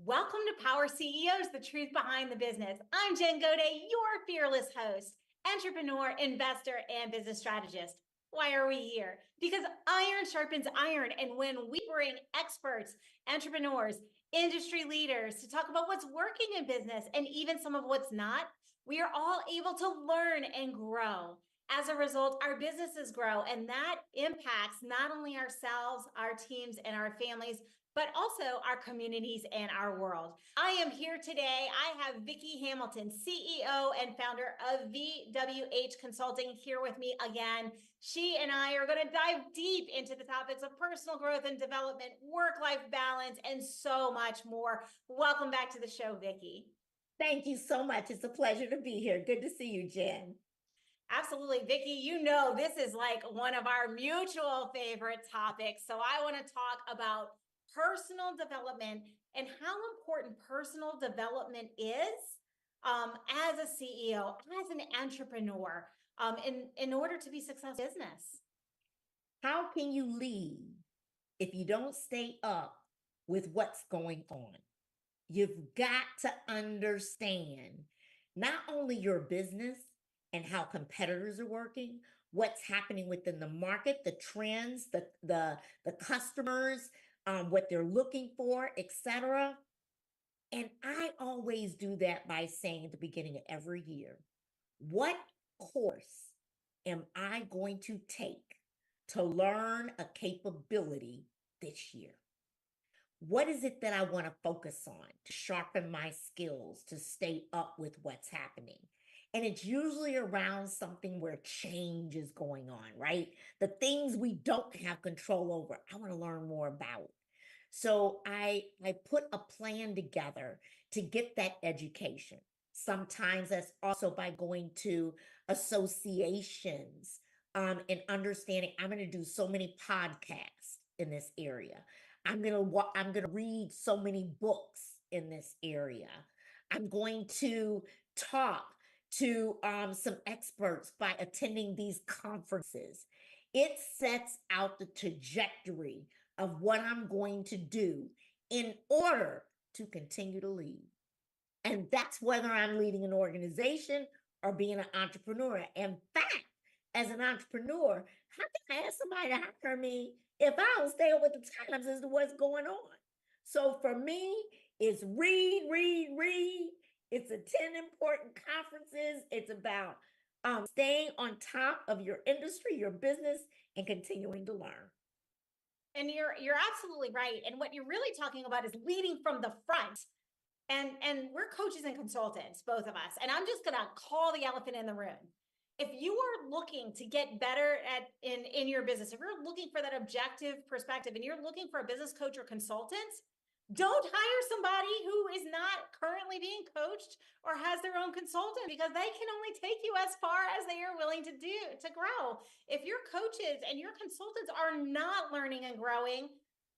Welcome to Power CEOs, the truth behind the business. I'm Jen Gaudet, your fearless host, entrepreneur, investor, and business strategist. Why are we here? Because iron sharpens iron. And when we bring experts, entrepreneurs, industry leaders to talk about what's working in business and even some of what's not, we are all able to learn and grow. As a result, our businesses grow, and that impacts not only ourselves, our teams, and our families, but also our communities and our world. I am here today. I have Vicki Hamilton, CEO and founder of VWH Consulting, here with me again. She and I are going to dive deep into the topics of personal growth and development, work-life balance, and so much more. Welcome back to the show, Vicki. Thank you so much. It's a pleasure to be here. Good to see you, Jen. Absolutely, Vicki. You know, this is like one of our mutual favorite topics. So I want to talk about personal development and how important personal development is as a CEO, as an entrepreneur, in order to be successful in business. How can you lead if you don't stay up with what's going on? You've got to understand not only your business and how competitors are working, what's happening within the market, the trends, the customers, what they're looking for, etc. And I always do that by saying at the beginning of every year, what course am I going to take to learn a capability this year? What is it that I want to focus on to sharpen my skills, to stay up with what's happening? And it's usually around something where change is going on, right? The things we don't have control over, I want to learn more about. So I put a plan together to get that education. Sometimes that's also by going to associations and understanding I'm going to do so many podcasts in this area. I'm gonna read so many books in this area. I'm going to talk to some experts by attending these conferences. It sets out the trajectory of what I'm going to do in order to continue to lead. And that's whether I'm leading an organization or being an entrepreneur. In fact, as an entrepreneur, how can I ask somebody to hire me if I don't stay up with the times as to what's going on? So for me, it's read, read, read. It's attend important conferences. It's about staying on top of your industry, your business, and continuing to learn. And you're absolutely right. And what you're really talking about is leading from the front. And we're coaches and consultants, both of us. And I'm just going to call the elephant in the room. If you are looking to get better in your business, if you're looking for that objective perspective and you're looking for a business coach or consultant, don't hire somebody who is not currently being coached or has their own consultant, because they can only take you as far as they are willing to grow. If your coaches and your consultants are not learning and growing,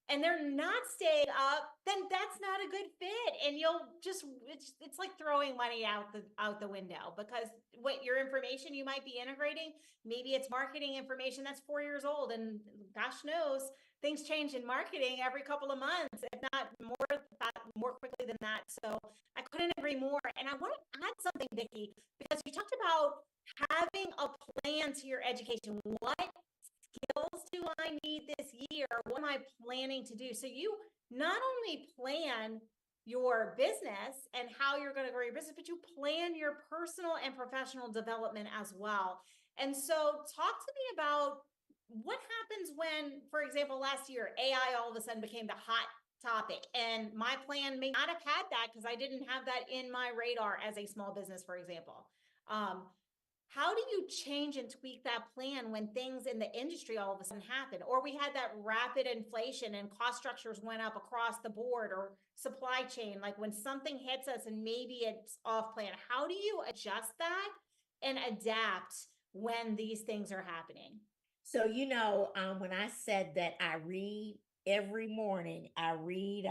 and they're not staying up, then that's not a good fit. And you'll just, it's like throwing money out the window, because what your information you might be integrating, maybe it's marketing information that's 4 years old, and gosh knows things change in marketing every couple of months, if not more quickly than that. So I couldn't agree more. And I want to add something, Vicki, because you talked about having a plan to your education. What skills do I need this year? What am I planning to do? So you not only plan your business and how you're going to grow your business, but you plan your personal and professional development as well. And so talk to me about what happens when, for example, last year, AI all of a sudden became the hot topic. And my plan may not have had that because I didn't have that in my radar as a small business, for example. How do you change and tweak that plan when things in the industry all of a sudden happen? Or we had that rapid inflation and cost structures went up across the board, or supply chain, like when something hits us and maybe it's off plan, how do you adjust that and adapt when these things are happening? So, when I said that I read every morning, I read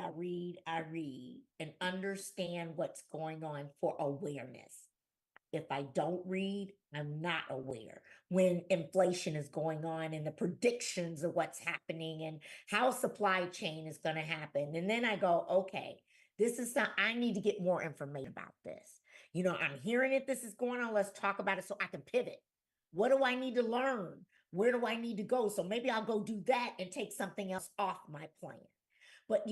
and understand what's going on for awareness. If I don't read, I'm not aware when inflation is going on and the predictions of what's happening and how supply chain is going to happen. And then I go, okay, This is something I need to get more information about this. I'm hearing it. This is going on. Let's talk about it so I can pivot. What do I need to learn? Where do I need to go? So maybe I'll go do that and take something else off my plan. But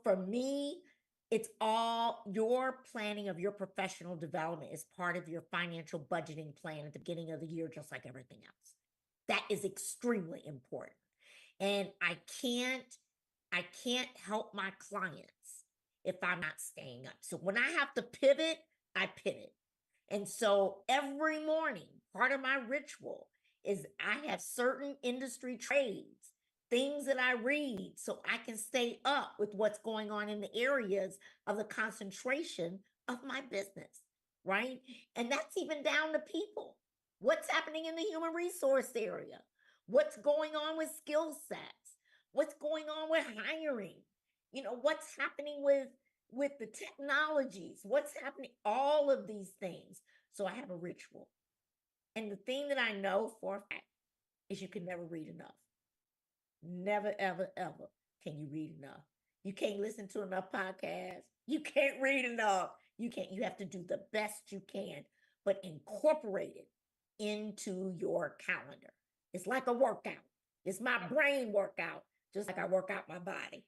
for me, it's all your planning of your professional development is part of your financial budgeting plan at the beginning of the year, just like everything else. That is extremely important. And I can't help my clients if I'm not staying up. So when I have to pivot, I pivot. And so every morning, part of my ritual is I have certain industry trades, things that I read so I can stay up with what's going on in the areas of the concentration of my business, right? And that's even down to people. What's happening in the human resource area? What's going on with skill sets? What's going on with hiring? What's happening with the technologies, what's happening, all of these things. So I have a ritual. And the thing that I know for a fact is you can never read enough. Never, ever, ever can you read enough. You can't listen to enough podcasts. You can't read enough. You have to do the best you can, but incorporate it into your calendar. It's like a workout. It's my brain workout, just like I work out my body.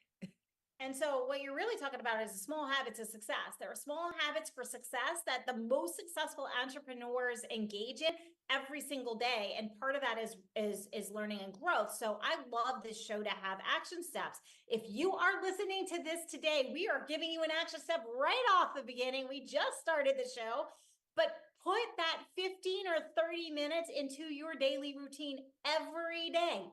And so what you're really talking about is the small habits of success. There are small habits for success that the most successful entrepreneurs engage in every single day. And part of that is learning and growth. So I love this show to have action steps. If you are listening to this today, we are giving you an action step right off the beginning. We just started the show, but put that 15 or 30 minutes into your daily routine every day,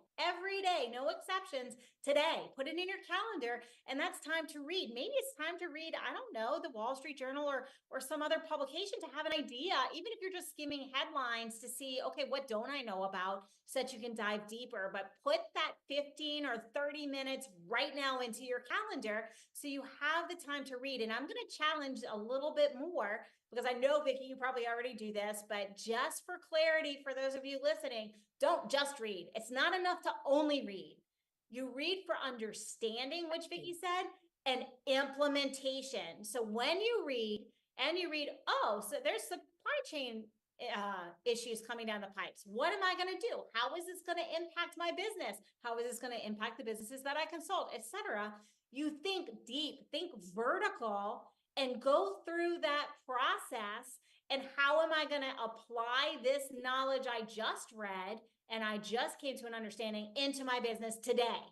no exceptions today. Put it in your calendar, and that's time to read. Maybe it's time to read, I don't know, the Wall Street Journal or some other publication to have an idea, even if you're just skimming headlines to see, okay, what don't I know about, so that you can dive deeper. But put that 15 or 30 minutes right now into your calendar so you have the time to read. And I'm going to challenge a little bit more, because I know, Vicki, you probably already do this, but just for clarity, for those of you listening, don't just read. It's not enough to only read. You read for understanding, which Vicki said, and implementation. So when you read, oh, so there's supply chain issues coming down the pipes. What am I going to do? How is this going to impact my business? How is this going to impact the businesses that I consult, etc.? You think deep, think vertical, and go through that process. And how am I going to apply this knowledge I just read and I just came to an understanding into my business today?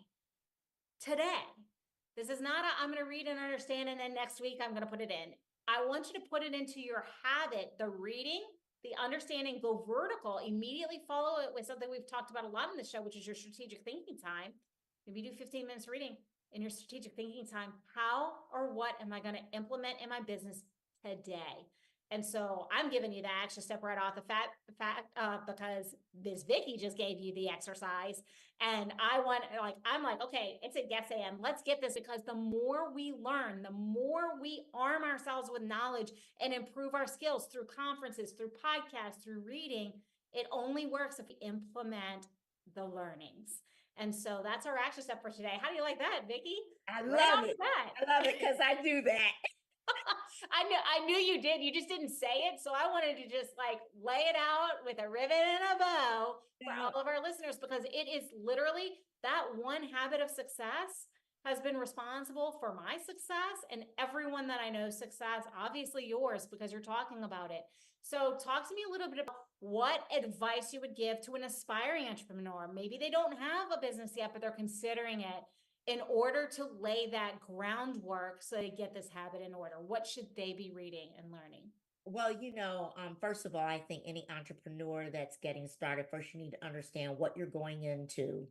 This is not I'm going to read and understand, and then next week I'm going to put it in. I want you to put it into your habit, the reading, the understanding, go vertical, immediately follow it with something we've talked about a lot in the show, which is your strategic thinking time. Maybe do 15 minutes reading in your strategic thinking time. How or what am I going to implement in my business today? And so I'm giving you the action step right off the fact because Ms. Vicki just gave you the exercise. And I'm like, okay, it's a guess and let's get this, because the more we learn, the more we arm ourselves with knowledge and improve our skills through conferences, through podcasts, through reading. It only works if we implement the learnings. And so that's our action step for today. How do you like that, Vicki? I love it. I love it because I do that. I knew you did. You just didn't say it. So I wanted to just lay it out with a ribbon and a bow for all of our listeners, because it is literally that one habit of success has been responsible for my success and everyone that I know's success, obviously yours, because you're talking about it. So talk to me a little bit about what advice you would give to an aspiring entrepreneur. Maybe they don't have a business yet, but they're considering it, in order to lay that groundwork so they get this habit in order. What should they be reading and learning? Well, first of all, I think any entrepreneur that's getting started, first you need to understand what you're going into.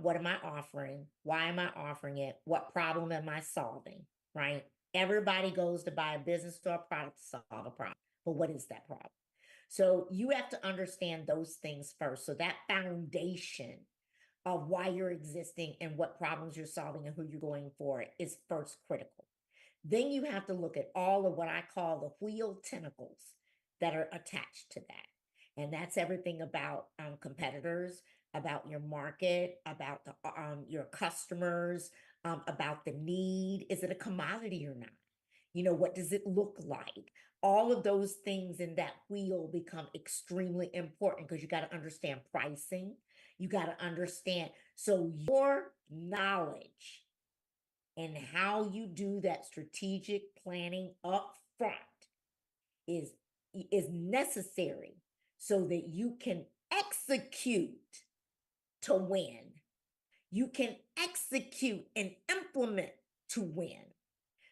What am I offering? Why am I offering it? What problem am I solving? Right? Everybody goes to buy a business or a product to solve a problem. But what is that problem? So you have to understand those things first. So that foundation of why you're existing and what problems you're solving and who you're going for is first critical. Then you have to look at all of what I call the wheel tentacles that are attached to that. And that's everything about competitors, about your market, about your customers, about the need. Is it a commodity or not? What does it look like? All of those things in that wheel become extremely important because you got to understand pricing. You got to understand. So your knowledge and how you do that strategic planning up front is is necessary so that you can execute to win. You can execute and implement to win.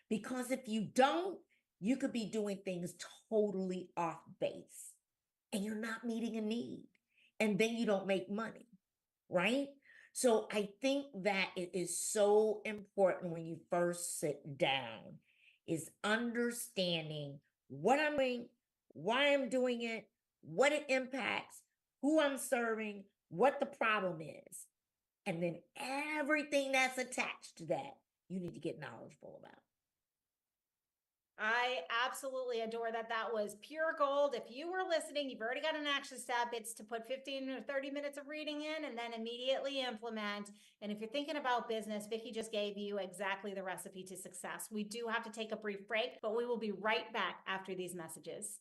Because if you don't, you could be doing things totally off base and you're not meeting a need. And then you don't make money, right? So I think that it is so important when you first sit down is understanding what I'm doing, why I'm doing it, what it impacts, who I'm serving, what the problem is. And then everything that's attached to that, you need to get knowledgeable about. I absolutely adore that. That was pure gold. If you were listening, you've already got an action step. It's to put 15 or 30 minutes of reading in and then immediately implement. And if you're thinking about business, Vicki just gave you exactly the recipe to success. We do have to take a brief break, but we will be right back after these messages.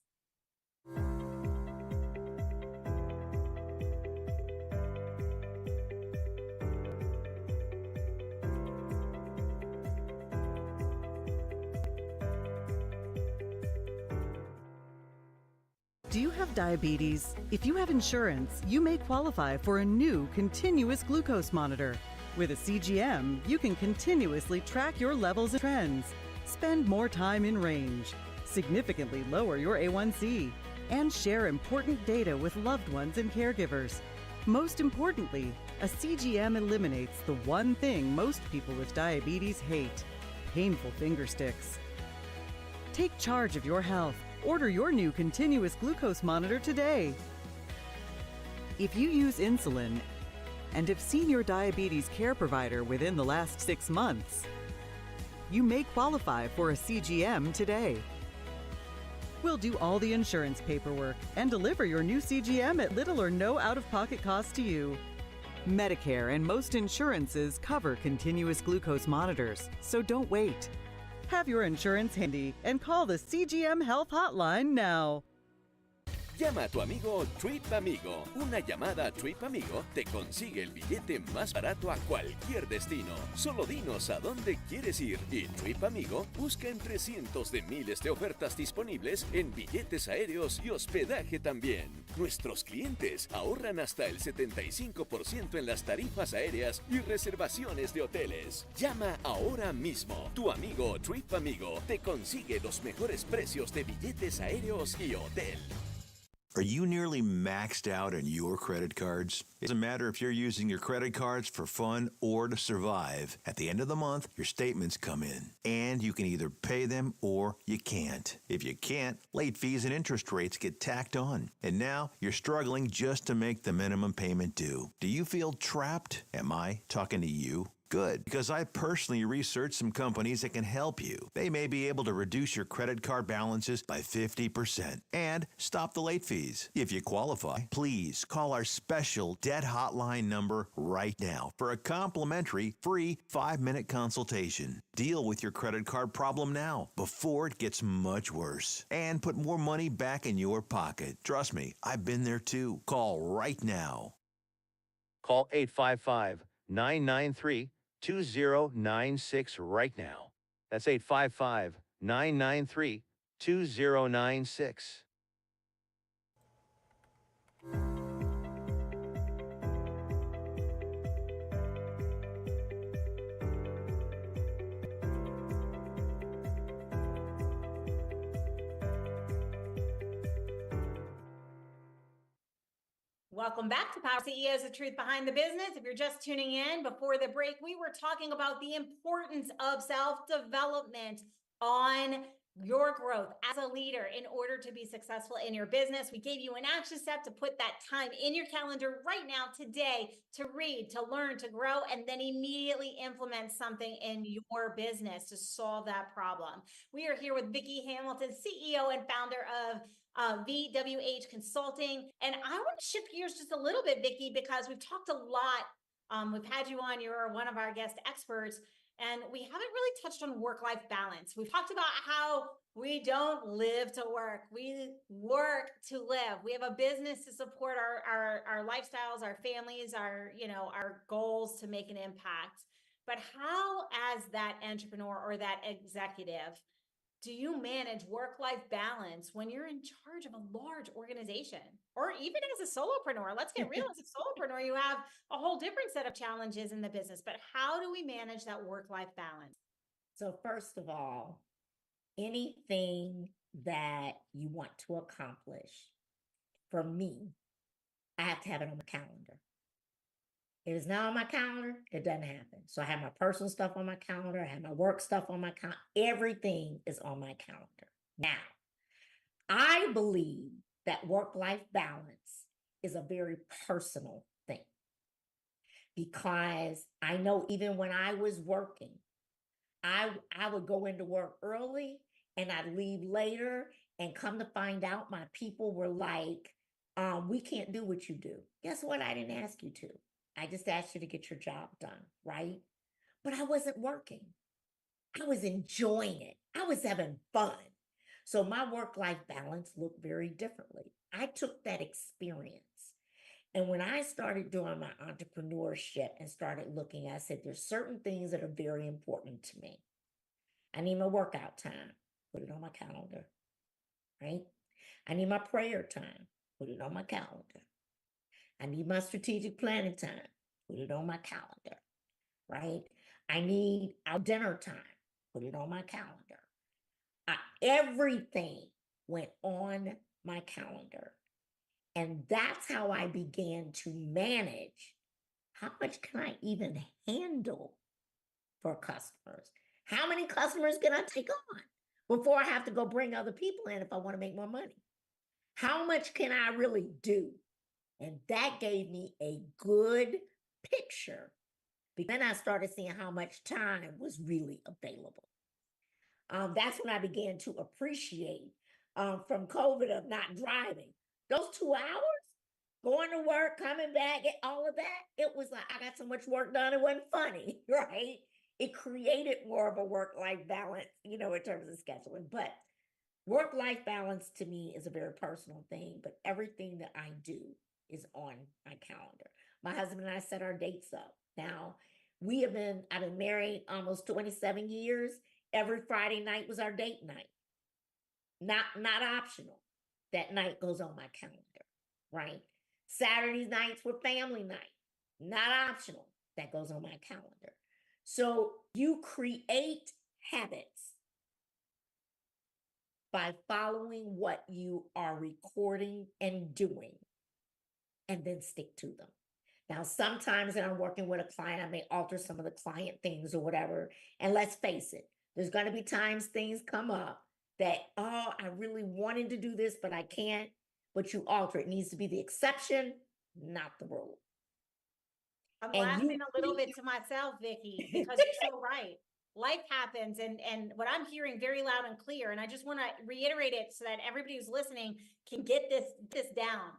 Do you have diabetes? If you have insurance, you may qualify for a new continuous glucose monitor. With a CGM, you can continuously track your levels and trends, spend more time in range, significantly lower your A1C, and share important data with loved ones and caregivers. Most importantly, a CGM eliminates the one thing most people with diabetes hate: painful finger sticks. Take charge of your health. Order your new continuous glucose monitor today. If you use insulin and have seen your diabetes care provider within the last 6 months, you may qualify for a CGM today. We'll do all the insurance paperwork and deliver your new CGM at little or no out-of-pocket cost to you. Medicare and most insurances cover continuous glucose monitors, so don't wait. Have your insurance handy and call the CGM Health Hotline now. Llama a tu amigo Trip Amigo. Una llamada a Trip Amigo te consigue el billete más barato a cualquier destino. Solo dinos a dónde quieres ir y Trip Amigo busca entre cientos de miles de ofertas disponibles en billetes aéreos y hospedaje también. Nuestros clientes ahorran hasta el 75% en las tarifas aéreas y reservaciones de hoteles. Llama ahora mismo. Tu amigo Trip Amigo te consigue los mejores precios de billetes aéreos y hotel. Are you nearly maxed out on your credit cards? It doesn't matter if you're using your credit cards for fun or to survive. At the end of the month, your statements come in, and you can either pay them or you can't. If you can't, late fees and interest rates get tacked on. And now you're struggling just to make the minimum payment due. Do you feel trapped? Am I talking to you? Good, because I personally researched some companies that can help you. They may be able to reduce your credit card balances by 50% and stop the late fees. If you qualify, please call our special debt hotline number right now for a complimentary free 5-minute consultation. Deal with your credit card problem now before it gets much worse and put more money back in your pocket. Trust me, I've been there too. Call right now. Call 855-993-2096 right now. That's 855-993-2096. Welcome back to Power CEOs, the truth behind the business. If you're just tuning in, before the break, we were talking about the importance of self-development on your growth as a leader in order to be successful in your business. We gave you an action step to put that time in your calendar right now today to read, to learn, to grow, and then immediately implement something in your business to solve that problem. We are here with Vicki Hamilton, CEO and founder of VWH Consulting. And I want to shift gears just a little bit, Vicki, because we've talked a lot. We've had you on, you're one of our guest experts. And we haven't really touched on work-life balance. We've talked about how we don't live to work. We work to live. We have a business to support our lifestyles, our families, our goals to make an impact. But how, as that entrepreneur or that executive, do you manage work-life balance when you're in charge of a large organization? Or even as a solopreneur, let's get real, as a solopreneur, you have a whole different set of challenges in the business, but how do we manage that work-life balance? So first of all, anything that you want to accomplish, for me, I have to have it on my calendar. If it's not on my calendar, it doesn't happen. So I have my personal stuff on my calendar. I have my work stuff on my calendar. Everything is on my calendar. Now, I believe that work-life balance is a very personal thing, because I know even when I was working, I would go into work early and I'd leave later, and come to find out my people were like, we can't do what you do. Guess what? I didn't ask you to. I just asked you to get your job done, right? But I wasn't working. I was enjoying it. I was having fun. So my work-life balance looked very differently. I took that experience. And when I started doing my entrepreneurship and started looking, I said, there's certain things that are very important to me. I need my workout time. Put it on my calendar, right? I need my prayer time. Put it on my calendar. I need my strategic planning time. Put it on my calendar, right? I need our dinner time. Put it on my calendar. Everything went on my calendar. And that's how I began to manage how much can I even handle for customers? How many customers can I take on before I have to go bring other people in if I want to make more money? How much can I really do? And that gave me a good picture. Then I started seeing how much time was really available. That's when I began to appreciate from COVID of not driving. Those 2 hours, going to work, coming back, all of that, it was like I got so much work done, it wasn't funny, right? It created more of a work-life balance, in terms of scheduling. But work-life balance to me is a very personal thing, but everything that I do is on my calendar. My husband and I set our dates up. Now, I've been married almost 27 years. Every Friday night was our date night. Not optional. That night goes on my calendar, right? Saturday nights were family night. Not optional. That goes on my calendar. So you create habits by following what you are recording and doing, and then stick to them. Now, sometimes when I'm working with a client, I may alter some of the client things or whatever. And let's face it, there's going to be times things come up that, I really wanted to do this, but I can't. But you alter. It needs to be the exception, not the rule. I'm And laughing a little bit to myself, Vicki, because you're so right. Life happens, and what I'm hearing very loud and clear, and I just want to reiterate it so that everybody who's listening can get this down.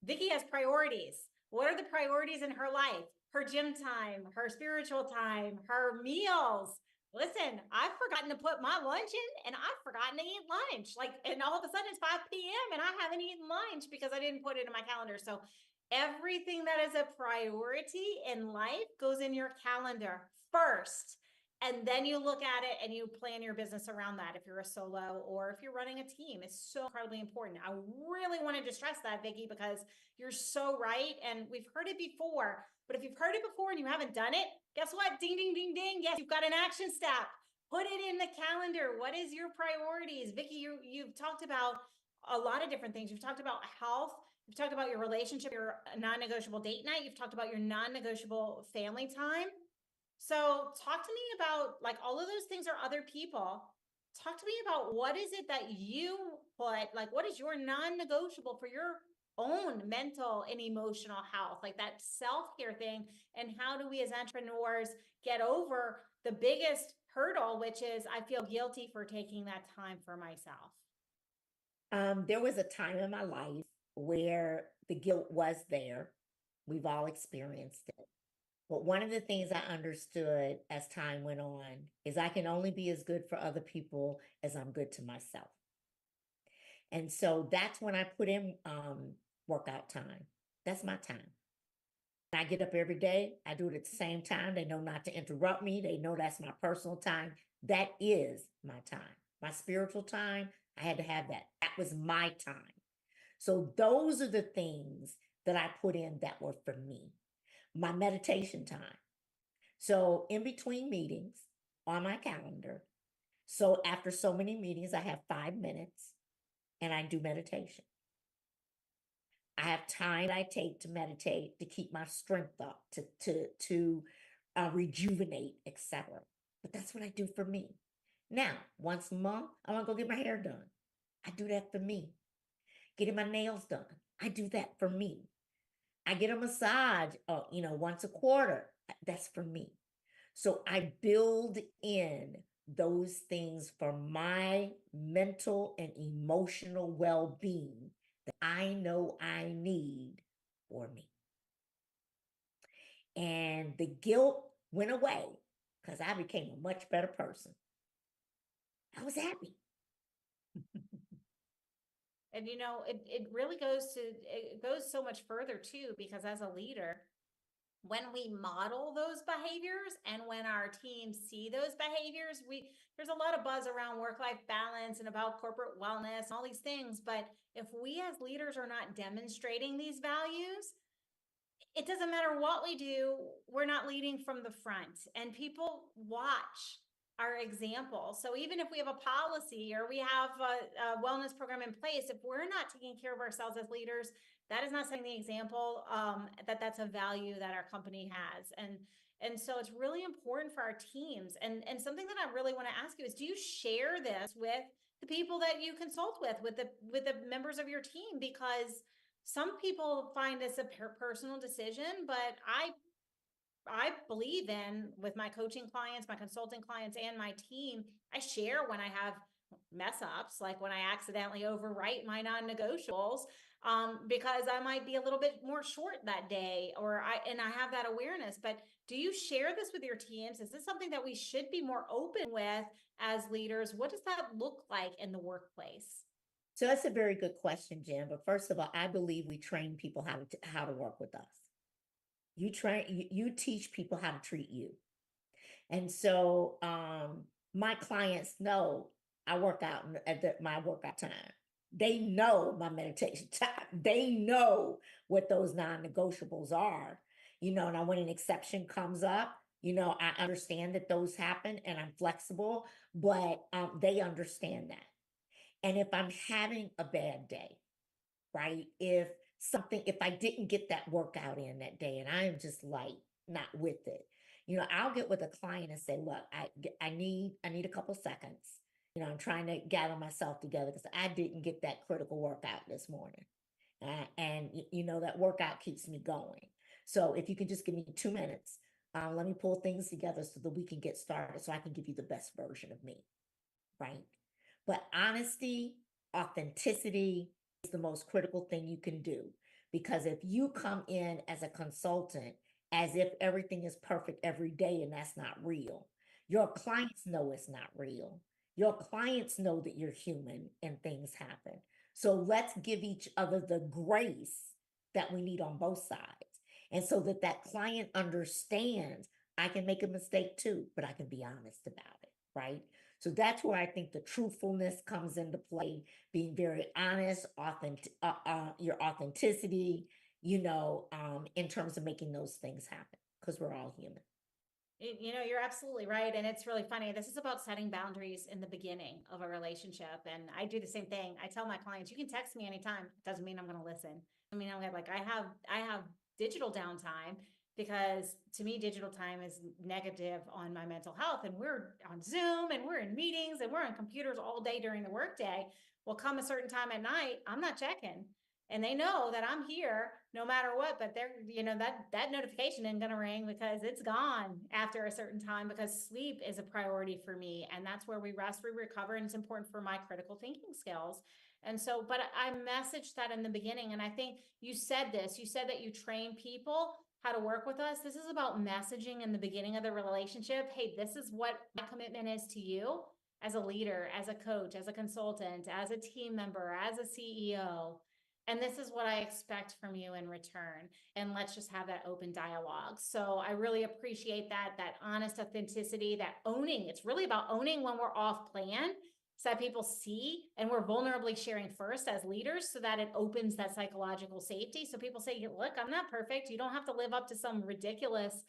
Vicki has priorities. What are the priorities in her life? Her gym time, her spiritual time, her meals. Listen, I've forgotten to put my lunch in, and I've forgotten to eat lunch. And all of a sudden it's 5 p.m. and I haven't eaten lunch because I didn't put it in my calendar. So everything that is a priority in life goes in your calendar first. And then you look at it and you plan your business around that. If you're a solo or if you're running a team, it's so incredibly important. I really wanted to stress that, Vicki, because you're so right. And we've heard it before, but if you've heard it before and you haven't done it, guess what? Ding, ding, ding, ding. Yes, you've got an action step. Put it in the calendar. What is your priorities? Vicki, you've talked about a lot of different things. You've talked about health. You've talked about your relationship, your non-negotiable date night. You've talked about your non-negotiable family time. So talk to me about, all of those things are other people. Talk to me about what is it that you put, what is your non-negotiable for your own mental and emotional health, that self-care thing, and how do we as entrepreneurs get over the biggest hurdle, which is I feel guilty for taking that time for myself? There was a time in my life where the guilt was there. We've all experienced it. But one of the things I understood as time went on is I can only be as good for other people as I'm good to myself. And so that's when I put in workout time. That's my time. I get up every day. I do it at the same time. They know not to interrupt me. They know that's my personal time. That is my time. My spiritual time, I had to have that. That was my time. So those are the things that I put in that were for me. My meditation time. So in between meetings on my calendar. So after so many meetings, I have 5 minutes and I do meditation. I have time I take to meditate, to keep my strength up, to rejuvenate, etc. But that's what I do for me. Now, once a month, I want to go get my hair done. I do that for me. Getting my nails done. I do that for me. I get a massage, once a quarter. That's for me. So I build in those things for my mental and emotional well-being that I know I need for me. And the guilt went away because I became a much better person. I was happy. And it really goes so much further too, because as a leader, when we model those behaviors and when our teams see those behaviors, there's a lot of buzz around work-life balance and about corporate wellness and all these things. But if we as leaders are not demonstrating these values, it doesn't matter what we do, we're not leading from the front, and people watch our example. So even if we have a policy or we have a wellness program in place, if we're not taking care of ourselves as leaders, that is not setting the example that's a value that our company has. And so it's really important for our teams. And something that I really want to ask you is, do you share this with the people that you consult with the members of your team? Because some people find this a personal decision, but I believe in, with my coaching clients, my consulting clients, and my team, I share when I have mess ups, like when I accidentally overwrite my non-negotiables, because I might be a little bit more short that day, and I have that awareness. But do you share this with your teams? Is this something that we should be more open with as leaders? What does that look like in the workplace? So that's a very good question, Jen. But first of all, I believe we train people how to work with us. You teach people how to treat you. And so my clients know I work out at my workout time. They know my meditation time. They know what those non-negotiables are. And when an exception comes up, I understand that those happen and I'm flexible, but they understand that. And if I'm having a bad day, right? If I didn't get that workout in that day and I am just like not with it, I'll get with a client and say, look, I need a couple seconds. I'm trying to gather myself together because I didn't get that critical workout this morning. And that workout keeps me going. So if you can just give me 2 minutes, let me pull things together so that we can get started so I can give you the best version of me, right? But honesty, authenticity is the most critical thing you can do. Because if you come in as a consultant as if everything is perfect every day and that's not real, your clients know it's not real. Your clients know that you're human and things happen. So let's give each other the grace that we need on both sides. And so that client understands I can make a mistake too, but I can be honest about it, right? So that's where I think the truthfulness comes into play, being very honest, your authenticity, in terms of making those things happen, because we're all human. You're absolutely right. And it's really funny. This is about setting boundaries in the beginning of a relationship. And I do the same thing. I tell my clients, you can text me anytime. It doesn't mean I'm going to listen. I mean, I have digital downtime, because to me, digital time is negative on my mental health. And we're on Zoom and we're in meetings and we're on computers all day during the workday. Well, come a certain time at night, I'm not checking. And they know that I'm here no matter what, but they're, that notification isn't going to ring because it's gone after a certain time, because sleep is a priority for me. And that's where we rest, we recover. And it's important for my critical thinking skills. And so, but I messaged that in the beginning. And I think you said that you train people how to work with us. This is about messaging in the beginning of the relationship. Hey, this is what my commitment is to you as a leader, as a coach, as a consultant, as a team member, as a CEO. And this is what I expect from you in return. And let's just have that open dialogue. So I really appreciate that honest authenticity, that owning. It's really about owning when we're off plan, so that people see and we're vulnerably sharing first as leaders, so that it opens that psychological safety. So people say, look, I'm not perfect. You don't have to live up to some ridiculous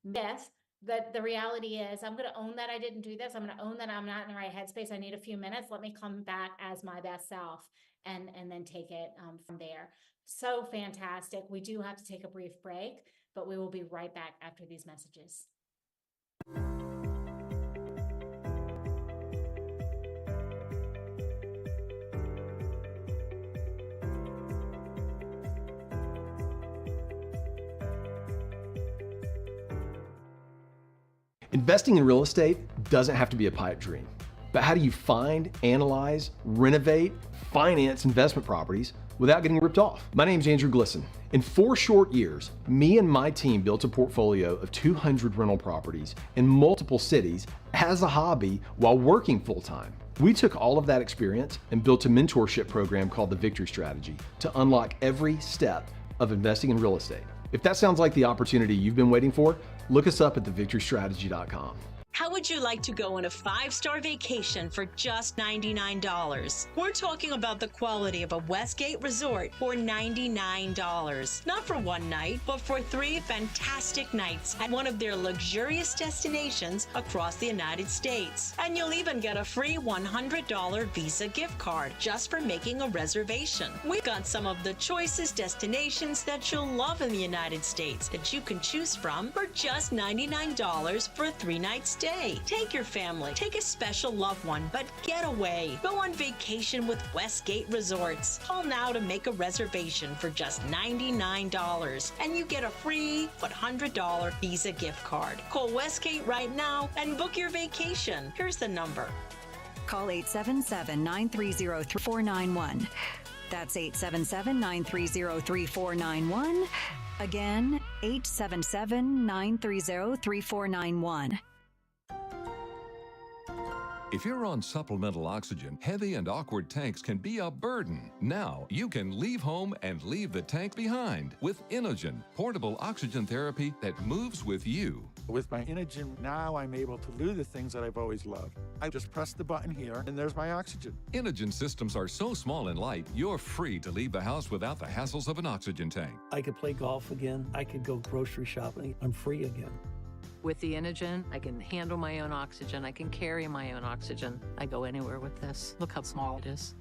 myth. That the reality is, I'm going to own that I didn't do this. I'm going to own that I'm not in the right headspace. I need a few minutes. Let me come back as my best self and then take it from there. So fantastic. We do have to take a brief break, but we will be right back after these messages. Investing in real estate doesn't have to be a pipe dream, but how do you find, analyze, renovate, finance investment properties without getting ripped off? My name's Andrew Glisson. In 4 short years, me and my team built a portfolio of 200 rental properties in multiple cities as a hobby while working full-time. We took all of that experience and built a mentorship program called the Victory Strategy to unlock every step of investing in real estate. If that sounds like the opportunity you've been waiting for, look us up at thevictorystrategy.com. How would you like to go on a 5-star vacation for just $99? We're talking about the quality of a Westgate resort for $99. Not for one night, but for 3 fantastic nights at one of their luxurious destinations across the United States. And you'll even get a free $100 Visa gift card just for making a reservation. We've got some of the choicest destinations that you'll love in the United States that you can choose from for just $99 for a 3-night stay. Take your family, take a special loved one, but get away. Go on vacation with Westgate Resorts. Call now to make a reservation for just $99, and you get a free $100 Visa gift card. Call Westgate right now and book your vacation. Here's the number. Call 877-930-3491. That's 877-930-3491. Again, 877-930-3491. If you're on supplemental oxygen, heavy and awkward tanks can be a burden. Now you can leave home and leave the tank behind with Inogen, portable oxygen therapy that moves with you. With my Inogen, now I'm able to do the things that I've always loved. I just press the button here, and there's my oxygen. Inogen systems are so small and light, you're free to leave the house without the hassles of an oxygen tank. I could play golf again. I could go grocery shopping. I'm free again. With the Inogen, I can handle my own oxygen. I can carry my own oxygen. I go anywhere with this. Look how small it is.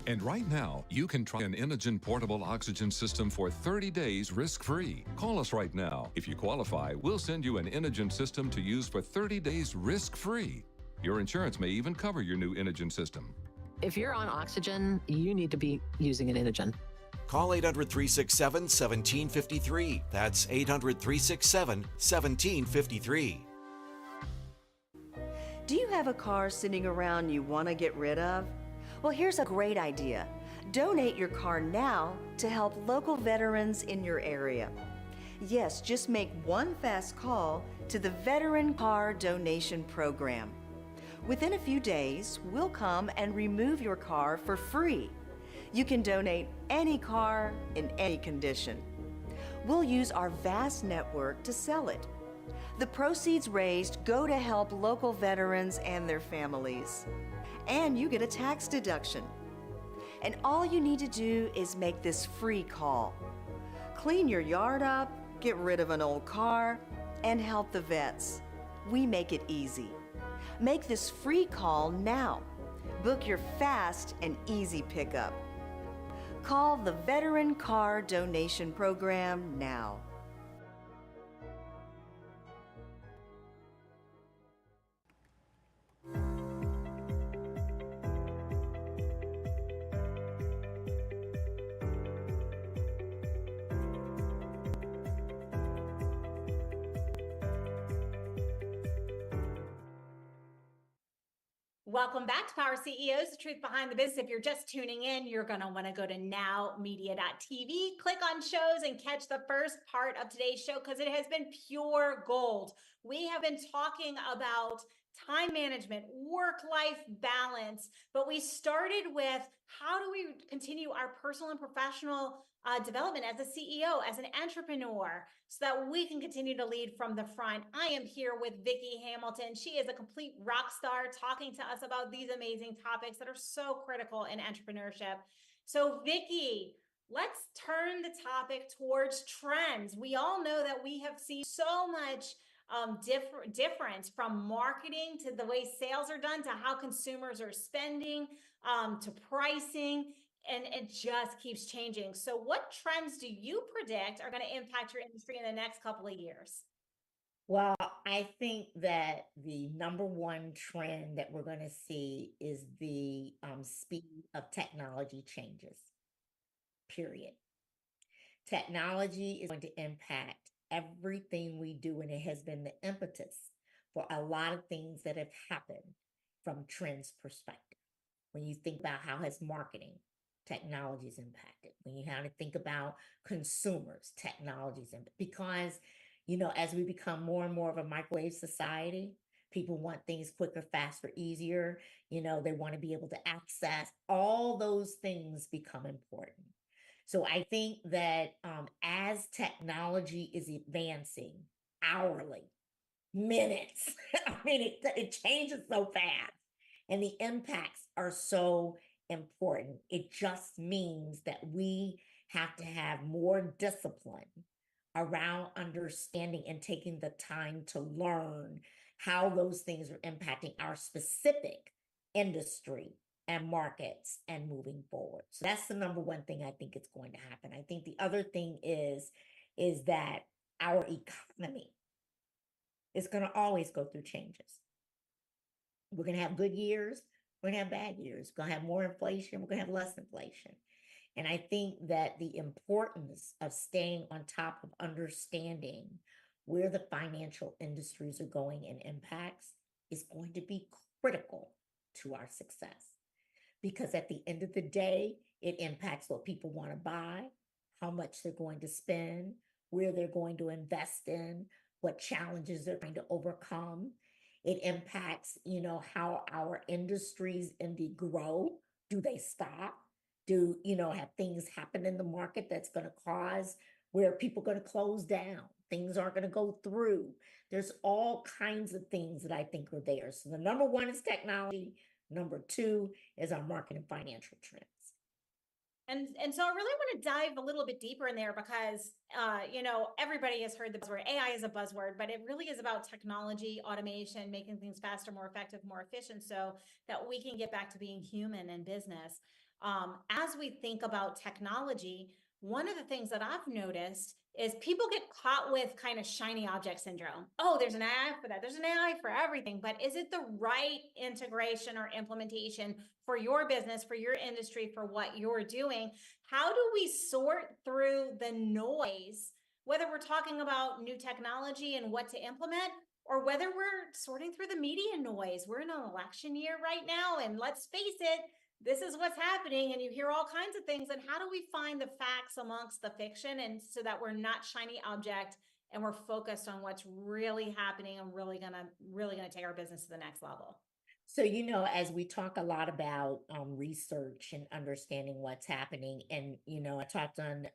And right now, you can try an Inogen portable oxygen system for 30 days risk-free. Call us right now. If you qualify, we'll send you an Inogen system to use for 30 days risk-free. Your insurance may even cover your new Inogen system. If you're on oxygen, you need to be using an Inogen. Call 800-367-1753. That's 800-367-1753. Do you have a car sitting around you want to get rid of? Well, here's a great idea. Donate your car now to help local veterans in your area. Yes, just make one fast call to the Veteran Car Donation Program. Within a few days, we'll come and remove your car for free. You can donate any car in any condition. We'll use our vast network to sell it. The proceeds raised go to help local veterans and their families. And you get a tax deduction. And all you need to do is make this free call. Clean your yard up, get rid of an old car, and help the vets. We make it easy. Make this free call now. Book your fast and easy pickup. Call the Veteran Car Donation Program now. Welcome back to Power CEOs, the truth behind the business. If you're just tuning in, you're going to want to go to nowmedia.tv, click on shows, and catch the first part of today's show because it has been pure gold. We have been talking about time management, work-life balance, but we started with how do we continue our personal and professional development as a CEO, as an entrepreneur, so that we can continue to lead from the front. I am here with Vicki Hamilton. She is a complete rock star talking to us about these amazing topics that are so critical in entrepreneurship. So Vicki, let's turn the topic towards trends. We all know that we have seen so much difference from marketing to the way sales are done to how consumers are spending to pricing. And it just keeps changing. So what trends do you predict are going to impact your industry in the next couple of years? Well, I think that the number one trend that we're going to see is the speed of technology changes, period. Technology is going to impact everything we do, and it has been the impetus for a lot of things that have happened from trends perspective. When you think about how has marketing, technology is impacted. When you have to think about consumers, technology is impacted. Because, as we become more and more of a microwave society, people want things quicker, faster, easier. They want to be able to access. All those things become important. So I think that as technology is advancing hourly, minutes, it changes so fast, and the impacts are so important. It just means that we have to have more discipline around understanding and taking the time to learn how those things are impacting our specific industry and markets and moving forward. So that's the number one thing I think is going to happen. I think the other thing is that our economy is going to always go through changes. We're going to have good years. We're going to have bad years. We're going to have more inflation. We're going to have less inflation. And I think that the importance of staying on top of understanding where the financial industries are going and impacts is going to be critical to our success. Because at the end of the day, it impacts what people want to buy, how much they're going to spend, where they're going to invest in, what challenges they're going to overcome. It impacts, how our industries indeed grow. Do they stop? Do, have things happen in the market that's going to cause where people are going to close down? Things aren't going to go through. There's all kinds of things that I think are there. So the number one is technology. Number two is our market and financial trends. And so I really want to dive a little bit deeper in there because, everybody has heard the buzzword. AI is a buzzword, but it really is about technology, automation, making things faster, more effective, more efficient so that we can get back to being human in business. As we think about technology, one of the things that I've noticed is people get caught with kind of shiny object syndrome. Oh, there's an AI for that. There's an AI for everything, but is it the right integration or implementation for your business, for your industry, for what you're doing? How do we sort through the noise, whether we're talking about new technology and what to implement, or whether we're sorting through the media noise? We're in an election year right now, and let's face it, this is what's happening, and you hear all kinds of things. And how do we find the facts amongst the fiction, and so that we're not shiny object and we're focused on what's really happening and really gonna take our business to the next level? So, as we talk a lot about research and understanding what's happening, and I talked on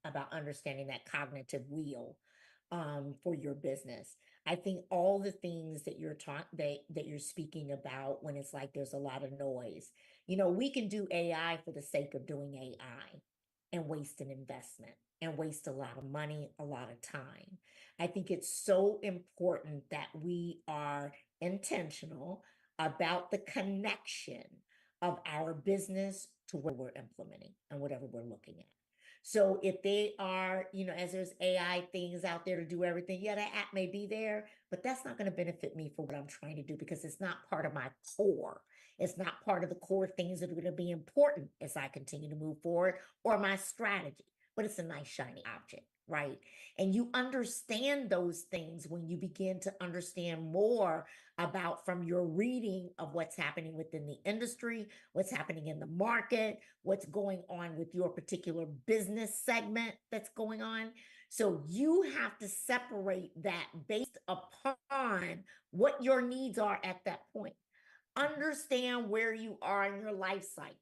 about understanding that cognitive wheel for your business. I think all the things that you're that you're speaking about when it's like there's a lot of noise. We can do AI for the sake of doing AI and waste an investment and waste a lot of money, a lot of time. I think it's so important that we are intentional about the connection of our business to what we're implementing and whatever we're looking at. So if they are, as there's AI things out there to do everything, yeah, that app may be there, but that's not going to benefit me for what I'm trying to do because it's not part of my core. It's not part of the core things that are going to be important as I continue to move forward or my strategy, but it's a nice shiny object. right? And you understand those things when you begin to understand more about from your reading of what's happening within the industry, what's happening in the market, what's going on with your particular business segment that's going on. So you have to separate that based upon what your needs are at that point. Understand where you are in your life cycle.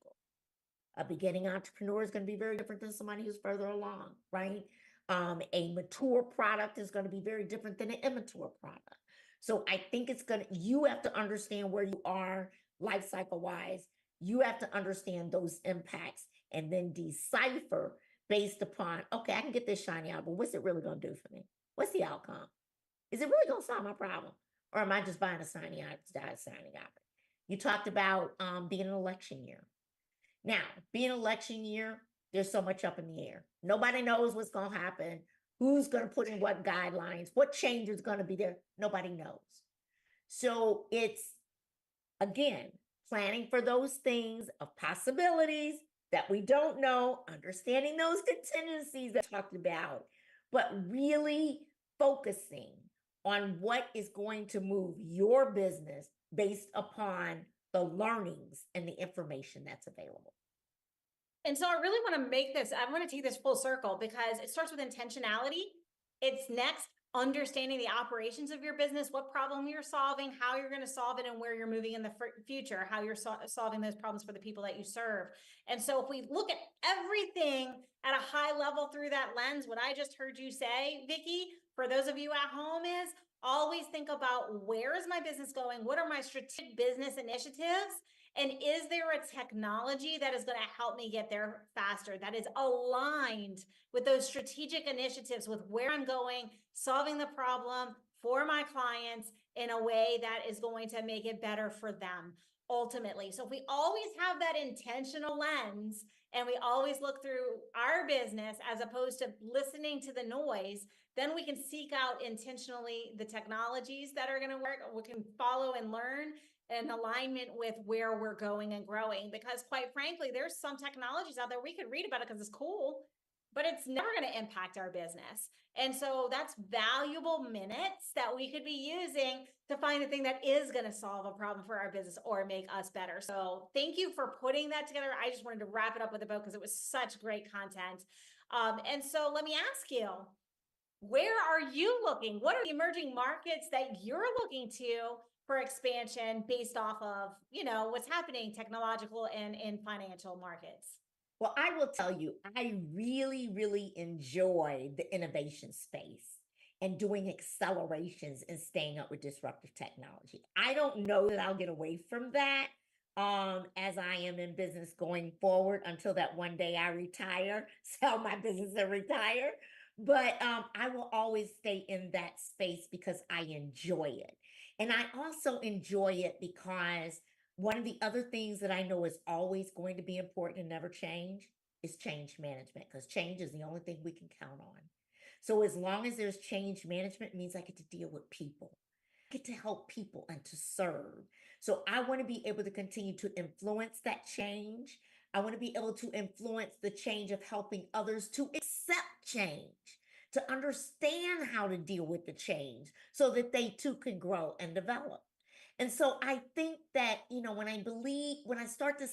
A beginning entrepreneur is going to be very different than somebody who's further along, right? A mature product is going to be very different than an immature product. So I think you have to understand where you are life cycle wise. You have to understand those impacts and then decipher based upon, okay, I can get this shiny object, but what's it really going to do for me? What's the outcome? Is it really going to solve my problem? Or am I just buying a shiny object? You talked about being an election year. Now, being election year, there's so much up in the air. Nobody knows what's going to happen, who's going to put in what guidelines, what change is going to be there. Nobody knows. So it's, again, planning for those things of possibilities that we don't know, understanding those contingencies that I talked about, but really focusing on what is going to move your business based upon the learnings and the information that's available. And so I really want to make this, I want to take this full circle because it starts with intentionality. It's next, understanding the operations of your business, what problem you're solving, how you're going to solve it, and where you're moving in the future, how you're solving those problems for the people that you serve. And so if we look at everything at a high level through that lens, what I just heard you say, Vicki, for those of you at home is always think about where is my business going? What are my strategic business initiatives? And is there a technology that is going to help me get there faster, that is aligned with those strategic initiatives, with where I'm going, solving the problem for my clients in a way that is going to make it better for them ultimately? So if we always have that intentional lens and we always look through our business as opposed to listening to the noise, then we can seek out intentionally the technologies that are going to work. We can follow and learn in alignment with where we're going and growing. Because quite frankly, there's some technologies out there, we could read about it because it's cool, but it's never going to impact our business. And so that's valuable minutes that we could be using to find the thing that is going to solve a problem for our business or make us better. So thank you for putting that together. I just wanted to wrap it up with a bow because it was such great content. And so let me ask you, where are you looking? What are the emerging markets that you're looking to for expansion based off of, what's happening technological and in financial markets? Well, I will tell you, I really, really enjoy the innovation space and doing accelerations and staying up with disruptive technology. I don't know that I'll get away from that as I am in business going forward until that one day I retire, sell my business and retire. But I will always stay in that space because I enjoy it. And I also enjoy it because one of the other things that I know is always going to be important and never change is change management, because change is the only thing we can count on. So as long as there's change management, it means I get to deal with people, I get to help people and to serve. So I want to be able to continue to influence that change. I want to be able to influence the change of helping others to accept change, to understand how to deal with the change so that they too can grow and develop. And so I think that, when I start to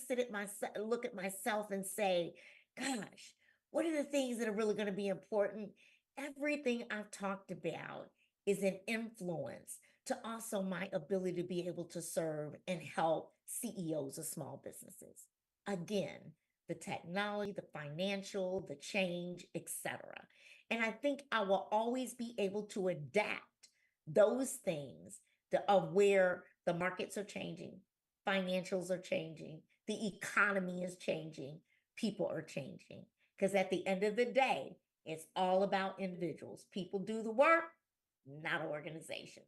look at myself and say, gosh, what are the things that are really going to be important? Everything I've talked about is an influence to also my ability to be able to serve and help CEOs of small businesses. Again, the technology, the financial, the change, etc. And I think I will always be able to adapt those things of where the markets are changing, financials are changing, the economy is changing, people are changing. Because at the end of the day, it's all about individuals. People do the work, not organizations.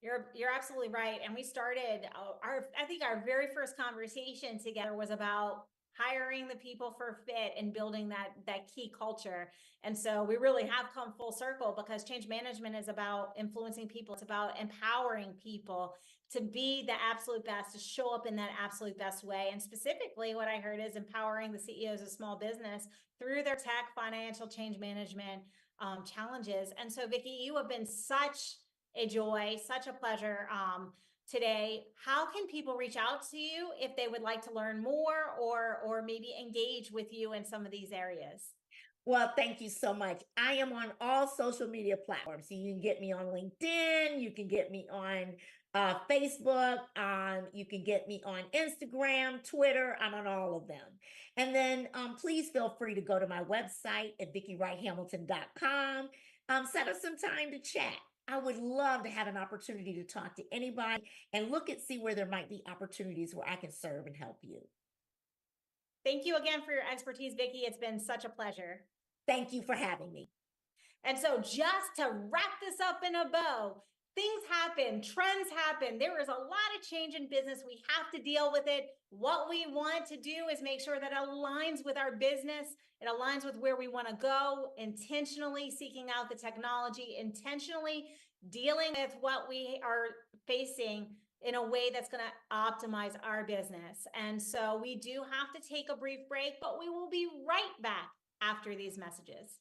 You're absolutely right. And we started I think our very first conversation together was about hiring the people for fit and building that key culture. And so we really have come full circle, because change management is about influencing people. It's about empowering people to be the absolute best, to show up in that absolute best way. And specifically what I heard is empowering the CEOs of small business through their tech financial change management challenges. And so Vicki, you have been such a joy, such a pleasure today. How can people reach out to you if they would like to learn more or maybe engage with you in some of these areas? Well, thank you so much. I am on all social media platforms. So you can get me on LinkedIn. You can get me on Facebook. You can get me on Instagram, Twitter. I'm on all of them. And then please feel free to go to my website at VickiWrightHamilton.com. Set up some time to chat. I would love to have an opportunity to talk to anybody and see where there might be opportunities where I can serve and help you. Thank you again for your expertise, Vicki. It's been such a pleasure. Thank you for having me. And so just to wrap this up in a bow, things happen, trends happen. There is a lot of change in business. We have to deal with it. What we want to do is make sure that it aligns with our business. It aligns with where we want to go, intentionally seeking out the technology, intentionally dealing with what we are facing in a way that's going to optimize our business. And so we do have to take a brief break, but we will be right back after these messages.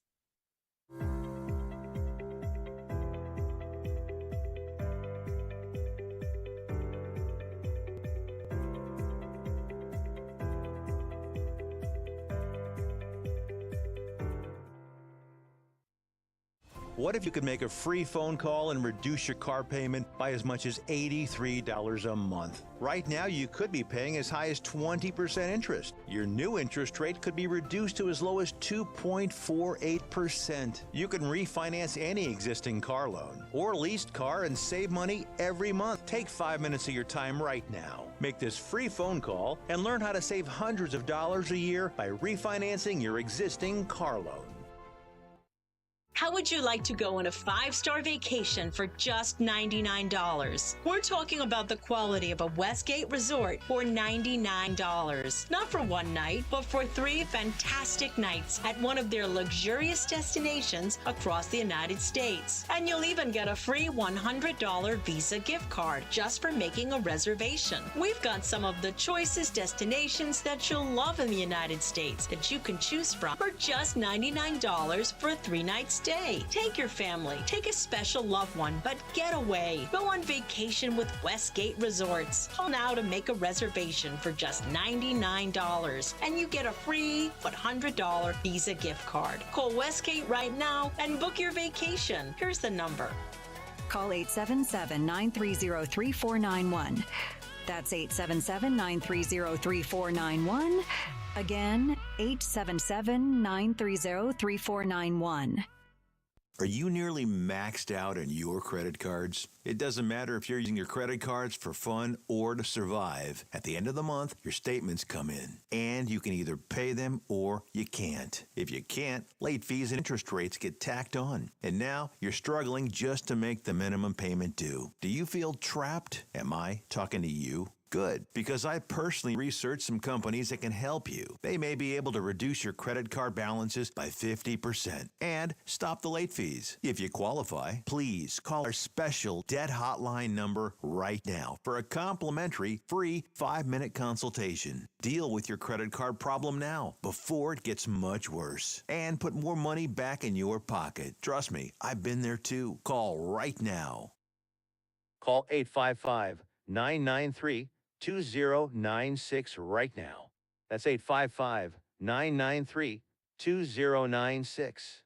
What if you could make a free phone call and reduce your car payment by as much as $83 a month? Right now, you could be paying as high as 20% interest. Your new interest rate could be reduced to as low as 2.48%. You can refinance any existing car loan or leased car and save money every month. Take 5 minutes of your time right now. Make this free phone call and learn how to save hundreds of dollars a year by refinancing your existing car loan. How would you like to go on a 5-star vacation for just $99? We're talking about the quality of a Westgate resort for $99. Not for one night, but for 3 fantastic nights at one of their luxurious destinations across the United States. And you'll even get a free $100 Visa gift card just for making a reservation. We've got some of the choicest destinations that you'll love in the United States that you can choose from for just $99 for a 3-night stay. Take your family, take a special loved one, but get away. Go on vacation with Westgate Resorts. Call now to make a reservation for just $99, and you get a free $100 Visa gift card. Call Westgate right now and book your vacation. Here's the number. Call 877-930-3491. That's 877-930-3491. Again, 877-930-3491. Are you nearly maxed out on your credit cards? It doesn't matter if you're using your credit cards for fun or to survive. At the end of the month, your statements come in, and you can either pay them or you can't. If you can't, late fees and interest rates get tacked on. And now you're struggling just to make the minimum payment due. Do you feel trapped? Am I talking to you? Good, because I personally researched some companies that can help you. They may be able to reduce your credit card balances by 50% and stop the late fees. If you qualify, please call our special debt hotline number right now for a complimentary free 5-minute consultation. Deal with your credit card problem now before it gets much worse and put more money back in your pocket. Trust me, I've been there too. Call right now. Call 855-993-2096 right now. That's 855-993-2096.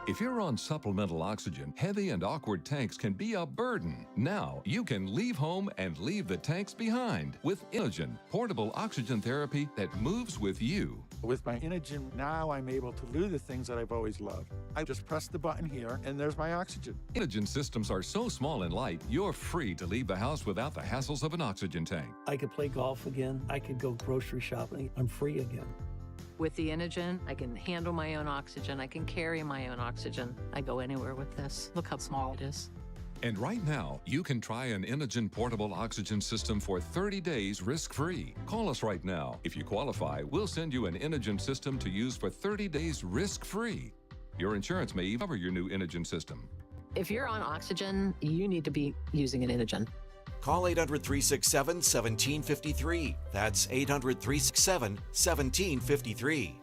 If you're on supplemental oxygen, heavy and awkward tanks can be a burden. Now you can leave home and leave the tanks behind with Inogen, portable oxygen therapy that moves with you. With my Inogen, now I'm able to do the things that I've always loved. I just press the button here, and there's my oxygen. Inogen systems are so small and light, you're free to leave the house without the hassles of an oxygen tank. I could play golf again. I could go grocery shopping. I'm free again. With the Inogen, I can handle my own oxygen. I can carry my own oxygen. I go anywhere with this. Look how small it is. And right now, you can try an Inogen portable oxygen system for 30 days risk-free. Call us right now. If you qualify, we'll send you an Inogen system to use for 30 days risk-free. Your insurance may even cover your new Inogen system. If you're on oxygen, you need to be using an Inogen. Call 800-367-1753. That's 800-367-1753.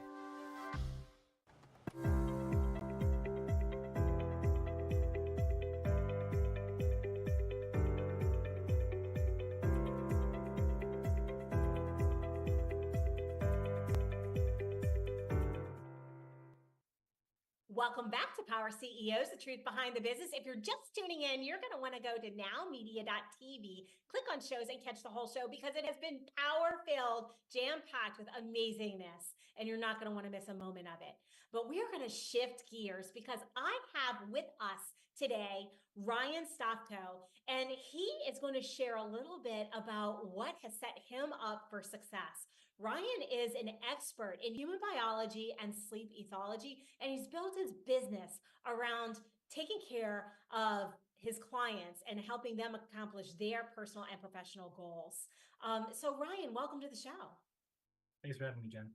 Welcome back to Power CEOs, the truth behind the business. If you're just tuning in, you're going to want to go to nowmedia.tv, click on shows and catch the whole show because it has been power-filled, jam-packed with amazingness, and you're not going to want to miss a moment of it. But we are going to shift gears because I have with us today Ryan Stockto, and he is going to share a little bit about what has set him up for success. Ryan is an expert in human biology and sleep ethology, and he's built his business around taking care of his clients and helping them accomplish their personal and professional goals. So Ryan, welcome to the show. Thanks for having me, Jen.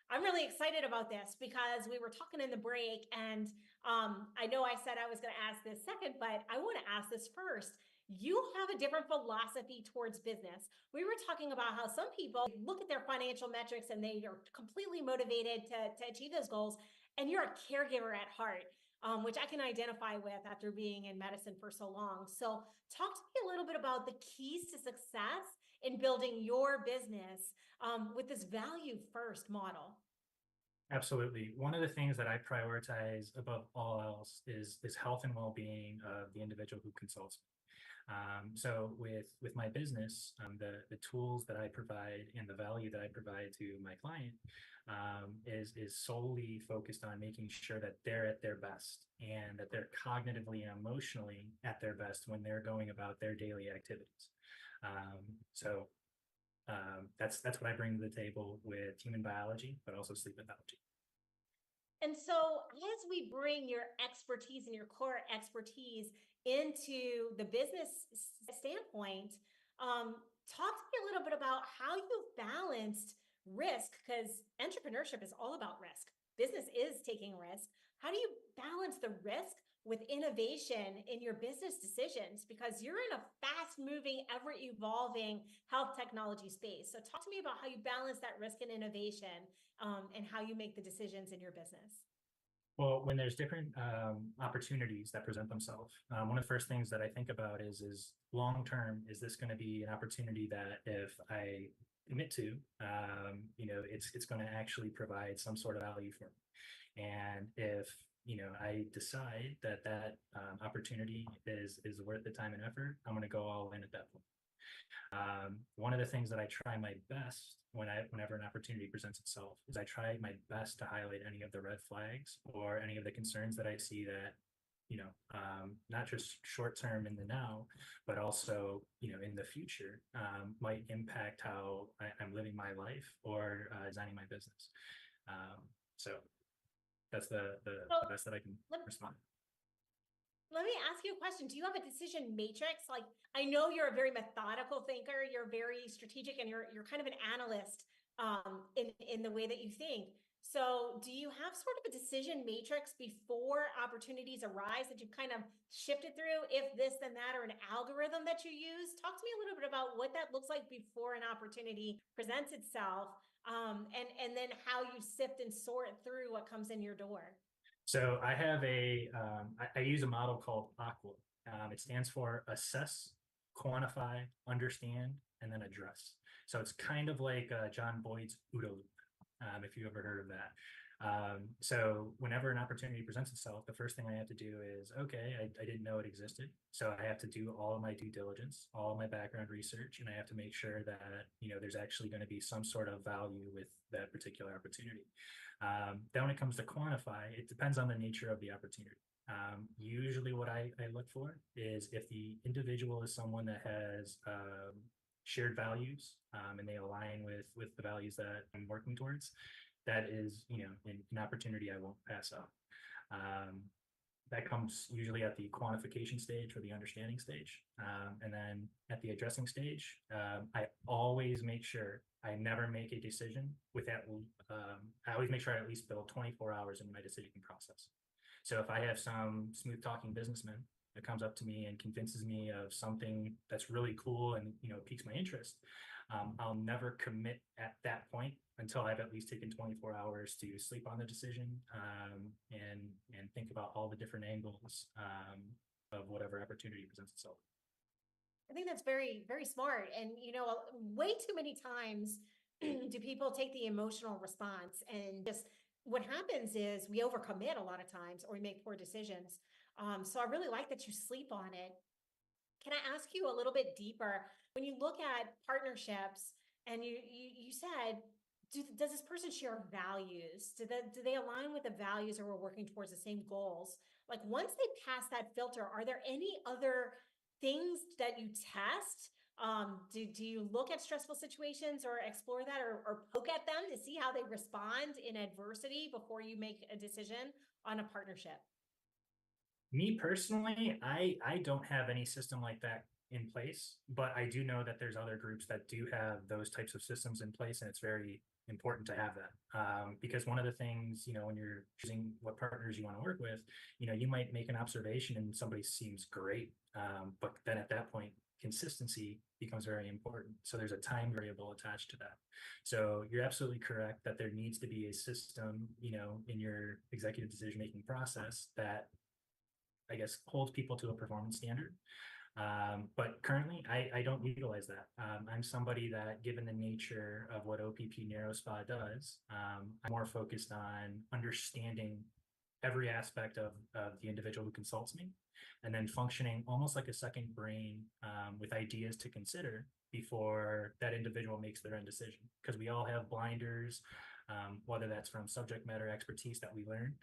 I'm really excited about this because we were talking in the break, and I know I said I was going to ask this second, but I want to ask this first. You have a different philosophy towards business. We were talking about how some people look at their financial metrics and they are completely motivated to achieve those goals. And you're a caregiver at heart, which I can identify with after being in medicine for so long. So talk to me a little bit about the keys to success in building your business with this value first model. Absolutely. One of the things that I prioritize above all else is health and well-being of the individual who consults me. So with my business, the tools that I provide and the value that I provide to my client is solely focused on making sure that they're at their best and that they're cognitively and emotionally at their best when they're going about their daily activities. That's what I bring to the table with human biology, but also sleep pathology. And so as we bring your expertise and your core expertise into the business standpoint, talk to me a little bit about how you've balanced risk, because entrepreneurship is all about risk. Business is taking risk. How do you balance the risk with innovation in your business decisions? Because you're in a fast-moving, ever-evolving health technology space. So talk to me about how you balance that risk and innovation and how you make the decisions in your business. Well, when there's different opportunities that present themselves, one of the first things that I think about is long-term, is this going to be an opportunity that if I commit to, it's going to actually provide some sort of value for me. And if I decide that opportunity is worth the time and effort, I'm going to go all in at that point. One of the things that I try my best whenever an opportunity presents itself is I try my best to highlight any of the red flags or any of the concerns that I see that, not just short term in the now, but also, in the future, might impact how I'm living my life or designing my business. So that's the best that I can respond. Let me ask you a question. Do you have a decision matrix? Like, I know you're a very methodical thinker, you're very strategic, and you're kind of an analyst in the way that you think. So do you have sort of a decision matrix before opportunities arise that you've kind of shifted through, if this, then that, or an algorithm that you use? Talk to me a little bit about what that looks like before an opportunity presents itself, and then how you sift and sort through what comes in your door. So I have I use a model called AQUA. It stands for assess, quantify, understand, and then address. So it's kind of like John Boyd's OODA loop, if you ever heard of that. So whenever an opportunity presents itself, the first thing I have to do is, okay, I didn't know it existed. So I have to do all of my due diligence, all of my background research, and I have to make sure that, there's actually going to be some sort of value with that particular opportunity. Then when it comes to quantify, it depends on the nature of the opportunity. Usually what I look for is if the individual is someone that has shared values and they align with the values that I'm working towards, that is, an opportunity I won't pass up. That comes usually at the quantification stage or the understanding stage. And then at the addressing stage, I always make sure I never make a decision without, I always make sure I at least build 24 hours in my decision process. So if I have some smooth talking businessman that comes up to me and convinces me of something that's really cool and, piques my interest, I'll never commit at that point until I've at least taken 24 hours to sleep on the decision, and think about all the different angles of whatever opportunity presents itself. I think that's very, very smart. And, way too many times do people take the emotional response, and just what happens is we overcommit a lot of times, or we make poor decisions. So I really like that you sleep on it. Can I ask you a little bit deeper? When you look at partnerships, and you said, does this person share values? Do they align with the values, or we're working towards the same goals? Like, once they pass that filter, are there any other things that you test? Do you look at stressful situations or explore that, or poke at them to see how they respond in adversity before you make a decision on a partnership? Me personally, I don't have any system like that in place, but I do know that there's other groups that do have those types of systems in place, and it's very important to have that, because one of the things, when you're choosing what partners you want to work with, you might make an observation and somebody seems great, but then at that point, consistency becomes very important. So there's a time variable attached to that. So you're absolutely correct that there needs to be a system, in your executive decision-making process that, I guess, holds people to a performance standard. But currently, I don't utilize that. I'm somebody that, given the nature of what OPP NeuroSpa does, I'm more focused on understanding every aspect of the individual who consults me, and then functioning almost like a second brain, with ideas to consider before that individual makes their own decision. Because we all have blinders, whether that's from subject matter expertise that we learned.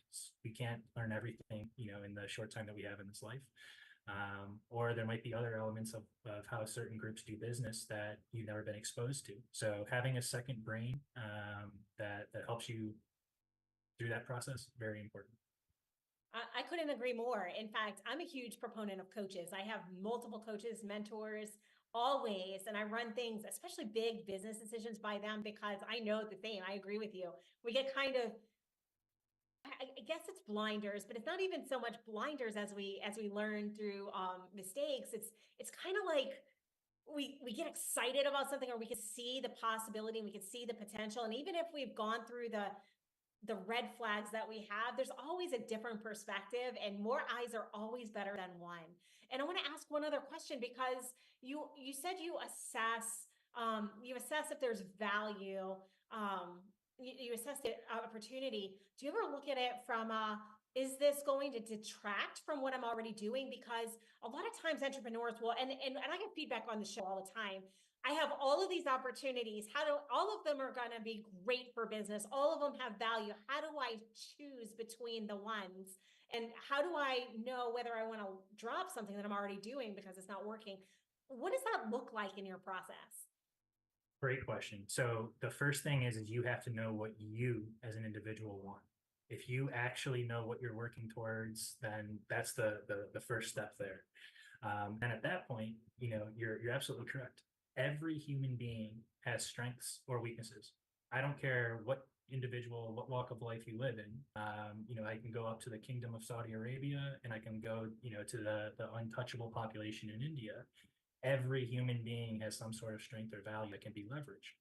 We can't learn everything, in the short time that we have in this life. Or there might be other elements of how certain groups do business that you've never been exposed to. So having a second brain, that helps you through that process, very important. I couldn't agree more. In fact, I'm a huge proponent of coaches. I have multiple coaches, mentors, always, and I run things, especially big business decisions, by them, because I know the same. I agree with you. We get kind of, I guess it's blinders, but it's not even so much blinders as we learn through mistakes. It's kind of like we get excited about something, or we can see the possibility, and we can see the potential. And even if we've gone through the red flags that we have, there's always a different perspective, and more eyes are always better than one. And I want to ask one other question, because you said you assess if there's value, you assess the opportunity. Do you ever look at it from is this going to detract from what I'm already doing? Because a lot of times entrepreneurs will, and I get feedback on the show all the time. I have all of these opportunities. All of them are going to be great for business. All of them have value. How do I choose between the ones? And how do I know whether I want to drop something that I'm already doing because it's not working? What does that look like in your process? Great question. So the first thing is you have to know what you as an individual want. If you actually know what you're working towards, then that's the first step there. And at that point, you're absolutely correct. Every human being has strengths or weaknesses. I don't care what what walk of life you live in. I can go up to the Kingdom of Saudi Arabia, and I can go, to the untouchable population in India. Every human being has some sort of strength or value that can be leveraged.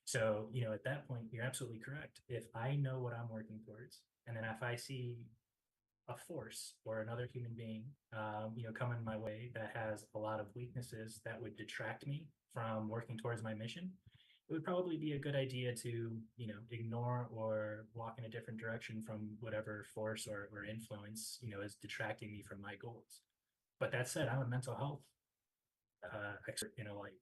So, at that point, you're absolutely correct. If I know what I'm working towards, and then if I see a force or another human being, coming my way that has a lot of weaknesses that would detract me from working towards my mission, it would probably be a good idea to, ignore or walk in a different direction from whatever force or influence, is detracting me from my goals. But that said, I'm a mental health expert in a light.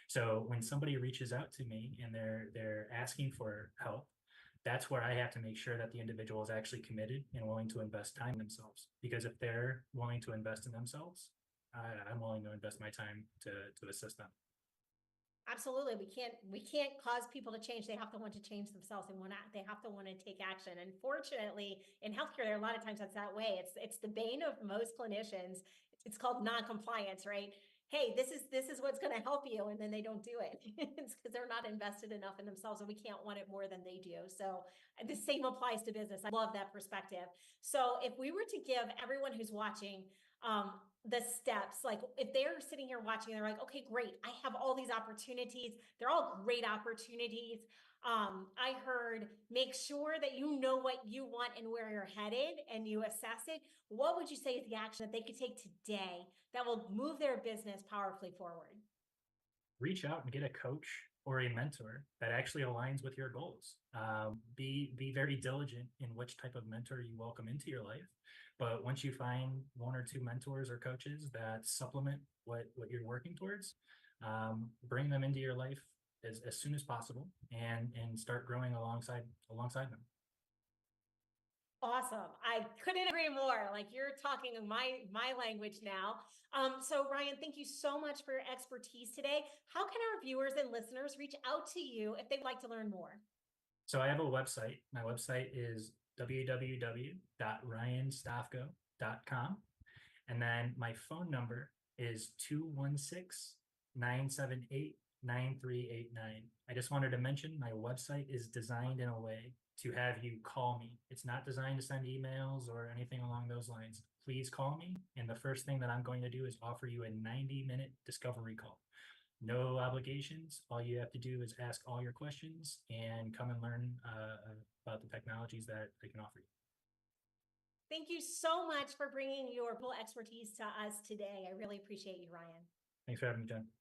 So when somebody reaches out to me and they're asking for help, that's where I have to make sure that the individual is actually committed and willing to invest time in themselves. Because if they're willing to invest in themselves, I'm willing to invest my time to assist them. Absolutely. We can't cause people to change. They have to want to change themselves and they have to want to take action. And fortunately, in healthcare, there are a lot of times that's that way. It's the bane of most clinicians. It's called non-compliance, right? Hey, this is what's going to help you. And then they don't do it. It's because they're not invested enough in themselves, and we can't want it more than they do. So the same applies to business. I love that perspective. So if we were to give everyone who's watching, the steps, like if they're sitting here watching, they're like, okay, great. I have all these opportunities. They're all great opportunities. I heard make sure that you know what you want and where you're headed and you assess it. What would you say is the action that they could take today that will move their business powerfully forward? Reach out and get a coach or a mentor that actually aligns with your goals. Be very diligent in which type of mentor you welcome into your life. But once you find one or two mentors or coaches that supplement what you're working towards, bring them into your life as soon as possible and start growing alongside them. Awesome. I couldn't agree more. Like you're talking my language now. So Ryan, thank you so much for your expertise today. How can our viewers and listeners reach out to you if they'd like to learn more? So I have a website. My website is www.ryanstafko.com. And then my phone number is 216-978-9389. I just wanted to mention my website is designed in a way to have you call me. It's not designed to send emails or anything along those lines. Please call me. And the first thing that I'm going to do is offer you a 90-minute discovery call. No obligations. All you have to do is ask all your questions and come and learn about the technologies that I can offer you. Thank you so much for bringing your full expertise to us today. I really appreciate you, Ryan. Thanks for having me, Jen.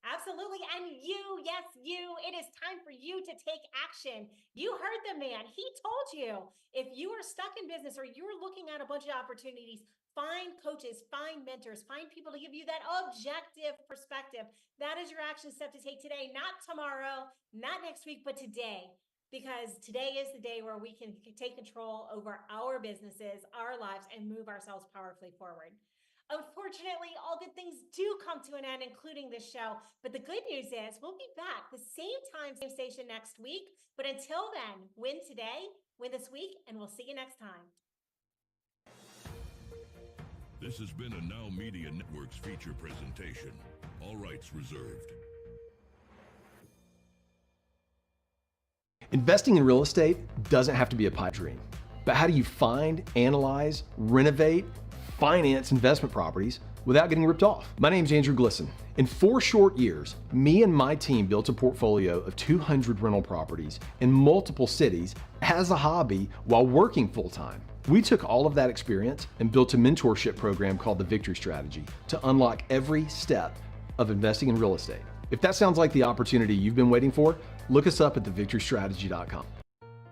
Absolutely. And you, yes, you, it is time for you to take action. You heard the man. He told you if you are stuck in business or you're looking at a bunch of opportunities, find coaches, find mentors, find people to give you that objective perspective. That is your action step to take today, not tomorrow, not next week, but today. Because today is the day where we can take control over our businesses, our lives, and move ourselves powerfully forward. Unfortunately, all good things do come to an end, including this show. But the good news is we'll be back the same time, same station next week. But until then, win today, win this week, and we'll see you next time. This has been a Now Media Networks feature presentation. All rights reserved. Investing in real estate doesn't have to be a pipe dream. But how do you find, analyze, renovate, finance investment properties without getting ripped off? My name's Andrew Glisson. In 4 short years, me and my team built a portfolio of 200 rental properties in multiple cities as a hobby while working full-time. We took all of that experience and built a mentorship program called the Victory Strategy to unlock every step of investing in real estate. If that sounds like the opportunity you've been waiting for, look us up at thevictorystrategy.com.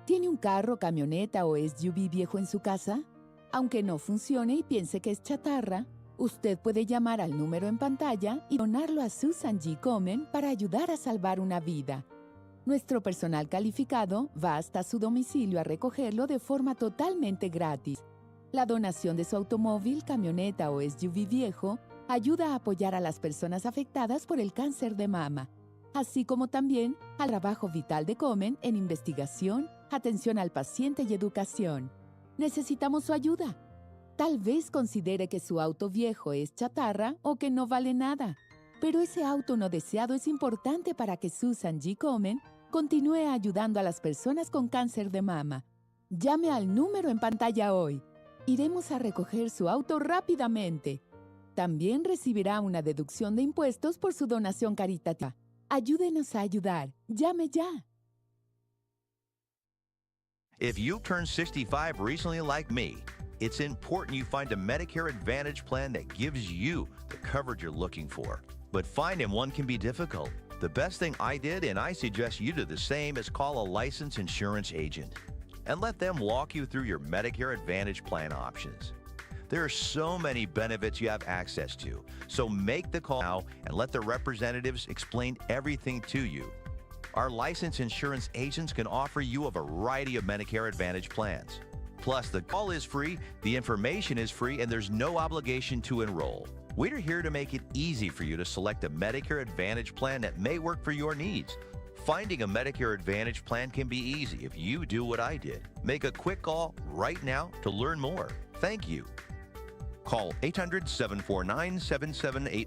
¿Tiene un carro, camioneta o SUV viejo en su casa? Aunque no funcione y piense que es chatarra, usted puede llamar al número en pantalla y donarlo a Susan G. Komen para ayudar a salvar una vida. Nuestro personal calificado va hasta su domicilio a recogerlo de forma totalmente gratis. La donación de su automóvil, camioneta o SUV viejo ayuda a apoyar a las personas afectadas por el cáncer de mama, así como también al trabajo vital de Komen en investigación, atención al paciente y educación. Necesitamos su ayuda. Tal vez considere que su auto viejo es chatarra o que no vale nada, pero ese auto no deseado es importante para que Susan G. Komen continúe ayudando a las personas con cáncer de mama. Llame al número en pantalla hoy. Iremos a recoger su auto rápidamente. También recibirá una deducción de impuestos por su donación caritativa. Ayúdenos a ayudar. Llame ya. If you turned 65 recently like me, it's important you find a Medicare Advantage plan that gives you the coverage you're looking for. But finding one can be difficult. The best thing I did, and I suggest you do the same, is call a licensed insurance agent and let them walk you through your Medicare Advantage plan options. There are so many benefits you have access to, so make the call now and let the representatives explain everything to you. Our licensed insurance agents can offer you a variety of Medicare Advantage plans. Plus, the call is free, the information is free, and there's no obligation to enroll. We're here to make it easy for you to select a Medicare Advantage plan that may work for your needs. Finding a Medicare Advantage plan can be easy if you do what I did. Make a quick call right now to learn more. Thank you. Call 800-749-7788.